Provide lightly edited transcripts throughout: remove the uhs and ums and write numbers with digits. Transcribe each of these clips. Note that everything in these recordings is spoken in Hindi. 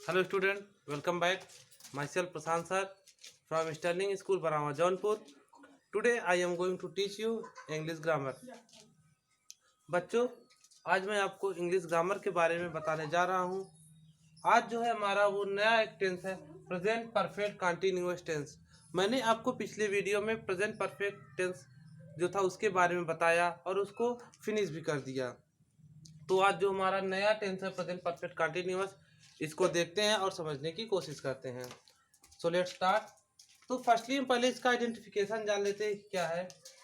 Hello student, welcome back. Myself Prashant sir from Sterling School Barawa Jaunpur. Today I am going to teach you English grammar. बच्चों, आज मैं आपको इंग्लिश ग्रामर के बारे में बताने जा रहा हूँ। आज जो है हमारा वो नया एक टेंस है, प्रेजेंट परफेक्ट कंटिन्यूअस टेंस। मैंने आपको पिछले वीडियो में प्रेजेंट परफेक्ट टेंस जो था उसके बारे में बताया और उसको फिनिश भी कर दिया। तो आज जो हमारा नया टेंस है प्रेजेंट परफेक्ट कंटिन्यूअस, इसको देखते हैं और समझने की कोशिश करते हैं। So let's start. तो फर्स्टली हम पहले इसका आइडेंटिफिकेशन जान लेते हैं क्या है।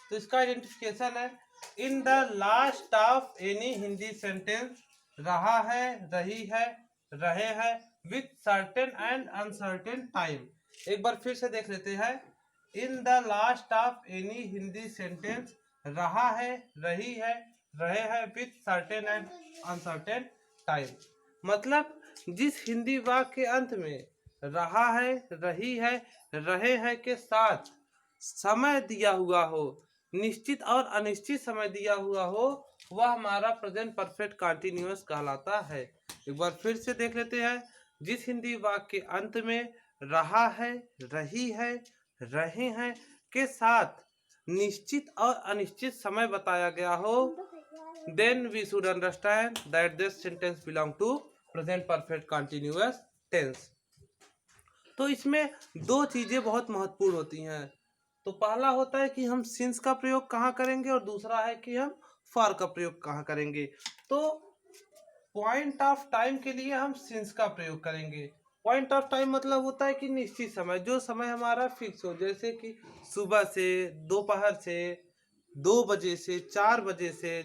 तो इसका आइडेंटिफिकेशन है, in the last of any Hindi sentence, रहा है, रही है, रहे हैं, with certain and uncertain time. एक बार फिर से देख लेते हैं। In the last of any Hindi sentence, रहा है, रही है, रहे हैं, with certain and uncertain time. मतलब जिस हिंदी वाक्य के अंत में रहा है, रही है, रहे हैं के साथ समय दिया हुआ हो, निश्चित और अनिश्चित समय दिया हुआ हो, वह हमारा प्रेजेंट परफेक्ट कंटिन्यूअस कहलाता है। एक बार फिर से देख लेते हैं। जिस हिंदी वाक्य के अंत में रहा है, रही है, रहे हैं के साथ निश्चित और अनिश्चित समय बताया गया हो, then we should understand that this sentence belong to present perfect continuous tense। तो इसमें दो चीजें बहुत महत्वपूर्ण होती हैं। तो पहला होता है कि हम सिंस का प्रयोग कहाँ करेंगे और दूसरा है कि हम फॉर का प्रयोग कहाँ करेंगे। तो पॉइंट ऑफ टाइम के लिए हम सिंस का प्रयोग करेंगे। पॉइंट ऑफ टाइम मतलब होता है कि निश्चित समय, जो समय हमारा फिक्स हो, जैसे कि सुबह से, दोपहर से, 2 बजे से, 4 बजे से,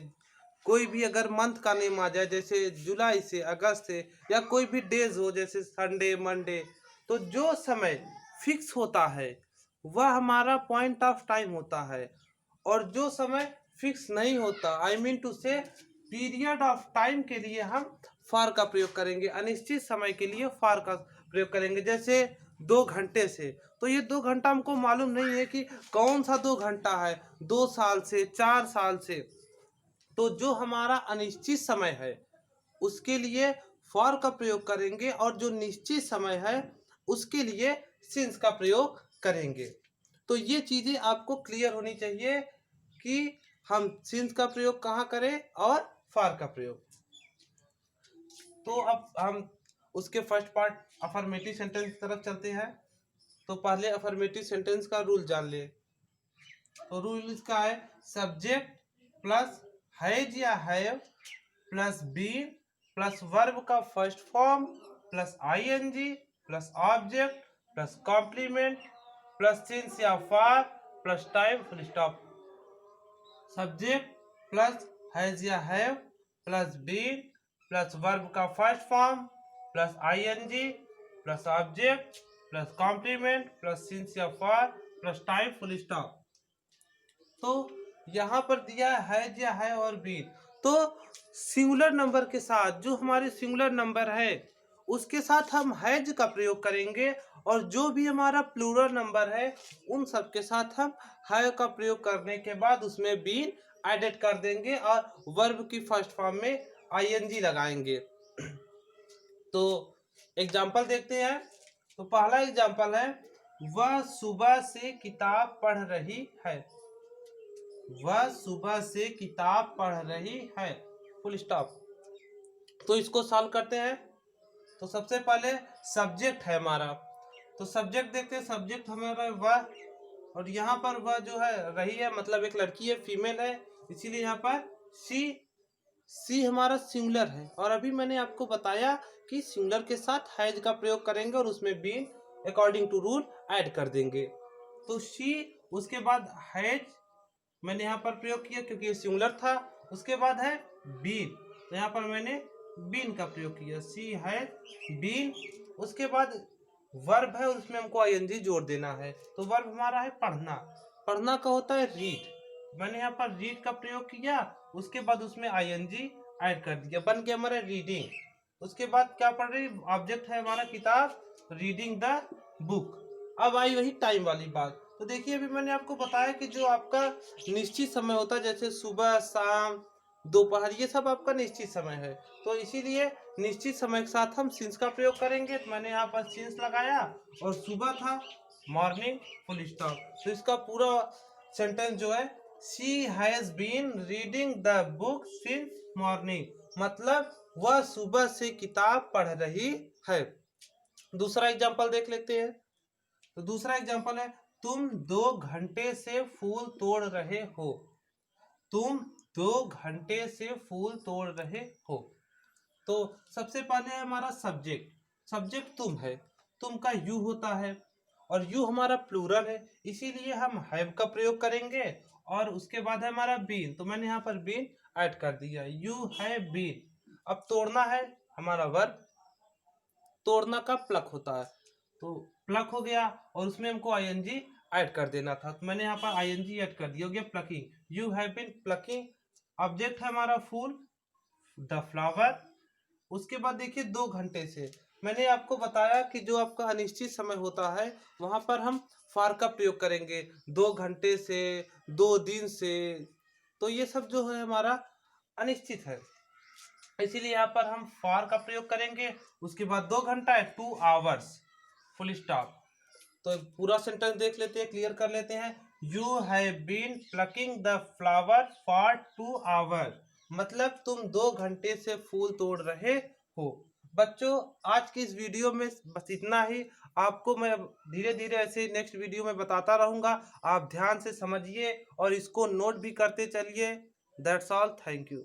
कोई भी अगर मंथ का नेम आ जाए जैसे जुलाई से, अगस्त से, या कोई भी डेज हो जैसे संडे, मंडे, तो जो समय फिक्स होता है वह हमारा पॉइंट ऑफ टाइम होता है। और जो समय फिक्स नहीं होता, आई मीन टू से पीरियड ऑफ टाइम के लिए हम फॉर का प्रयोग करेंगे। अनिश्चित समय के लिए फॉर का प्रयोग करेंगे। जैसे 2 घंटे से, तो ये 2 घंटा हमको मालूम नहीं है कि कौन सा 2 घंटा है, 2 साल से, 4 साल से। तो जो हमारा अनिश्चित समय है उसके लिए फॉर का प्रयोग करेंगे, और जो निश्चित समय है उसके लिए सिंस का प्रयोग करेंगे। तो ये चीजें आपको क्लियर होनी चाहिए कि हम सिंस का प्रयोग कहाँ करें और फॉर का प्रयोग। तो अब हम उसके फर्स्ट पार्ट अफर्मेटिव सेंटेंस की तरफ चलते हैं। तो पहले अफर्मेटिव सेंटेंस का रूल जान ले। तो रूल इसका है, सब्जेक्ट प्लस हैज या have plus been plus verb का first form plus ING plus object plus complement plus since या for plus time full stop. Subject plus has या have plus been plus verb का first form plus ING plus object plus complement plus since या for plus time full stop. तो यहाँ पर दिया है या है और बीन। तो सिंगुलर नंबर के साथ, जो हमारे सिंगुलर नंबर है उसके साथ हम हैज का प्रयोग करेंगे, और जो भी हमारा प्लूरल नंबर है उन सब के साथ हम हैव का प्रयोग करने के बाद उसमें बीन एडेड कर देंगे और वर्ब की फर्स्ट फॉर्म में आईएनजी लगाएंगे। तो एग्जाम्पल देखते हैं। तो पहला एग्जाम्पल है, वह सुबह से किताब पढ़ रही है। वह सुबह से किताब पढ़ रही है, फुल स्टॉप। तो इसको सॉल्व करते हैं। तो सबसे पहले सब्जेक्ट है हमारा, तो सब्जेक्ट देखते हैं। सब्जेक्ट हमारा वह, और यहाँ पर वह जो है रही है, मतलब एक लड़की है, फीमेल है, इसीलिए यहाँ पर सी हमारा सिंगुलर है। और अभी मैंने आपको बताया कि सिंगुलर के साथ हैज का प्रयोग करेंगे और उसमें been according to rule add कर देंगे। तो सी, उसके बाद हैज मैंने यहाँ पर प्रयोग किया क्योंकि सिंगुलर था। उसके बाद है बीन, तो यहाँ पर मैंने बीन का प्रयोग किया, सी है बीन। उसके बाद वर्ब है, उसमें हमको आईएनजी जोड़ देना है। तो वर्ब हमारा है पढ़ना। पढ़ना का होता है रीड, मैंने यहाँ पर रीड का प्रयोग किया, उसके बाद उसमें आईएनजी ऐड कर दिया, बन गया हमारा रीडिंग। उसके बाद क्या पढ़ रही, ऑब्जेक्ट है हमारा किताब, रीडिंग द बुक। अब आई वही टाइम वाली बात। तो देखिए अभी मैंने आपको बताया कि जो आपका निश्चित समय होता है, जैसे सुबह, शाम, दोपहर, ये सब आपका निश्चित समय है। तो इसीलिए निश्चित समय के साथ हम सिंस का प्रयोग करेंगे, तो मैंने यहाँ पर सिंस लगाया और सुबह था मॉर्निंग फुल स्टॉप। तो इसका पूरा सेंटेंस जो है she has been reading the book since morning, मतलब वह सुबह से किताब पढ़ रही है। दूसरा एग्जांपल देख लेते हैं। तो दूसरा एग्जांपल है तुम 2 घंटे से फूल तोड़ रहे हो। तुम 2 घंटे से फूल तोड़ रहे हो। तो सबसे पहले है हमारा सब्जेक्ट। सब्जेक्ट तुम है, तुम का यू होता है और यू हमारा प्लूरल है, इसीलिए हम हैव का प्रयोग करेंगे। और उसके बाद है हमारा बीन, तो मैंने यहाँ पर बीन ऐड कर दिया, यू हैव बीन। अब तोड़ना है हमारा वर्ब, तोड़ना का प्लक होता है, तो प्लक हो गया और उसमें हमको आईएनजी ऐड कर देना था, तो मैंने यहाँ पर आईएनजी ऐड कर दिया, हो गया plucking. You have been plucking. Object है हमारा फूल, द फ्लावर। उसके बाद देखिए 2 घंटे से, मैंने आपको बताया कि जो आपका अनिश्चित समय होता है वहां पर हम फार का प्रयोग करेंगे, 2 घंटे से, 2 दिन से, तो ये सब जो है हमारा अनिश्चित है, इसीलिए यहाँ पर हम फार का प्रयोग करेंगे। उसके बाद 2 घंटा है 2 आवर्स फुल स्टॉप। तो पूरा सेंटेंस देख लेते हैं, क्लियर कर लेते हैं। You have been plucking the flower for 2 hour, मतलब तुम 2 घंटे से फूल तोड़ रहे हो। बच्चों आज की इस वीडियो में बस इतना ही। आपको मैं धीरे धीरे ऐसे नेक्स्ट वीडियो में बताता रहूंगा, आप ध्यान से समझिए और इसको नोट भी करते चलिए। That's all, thank you.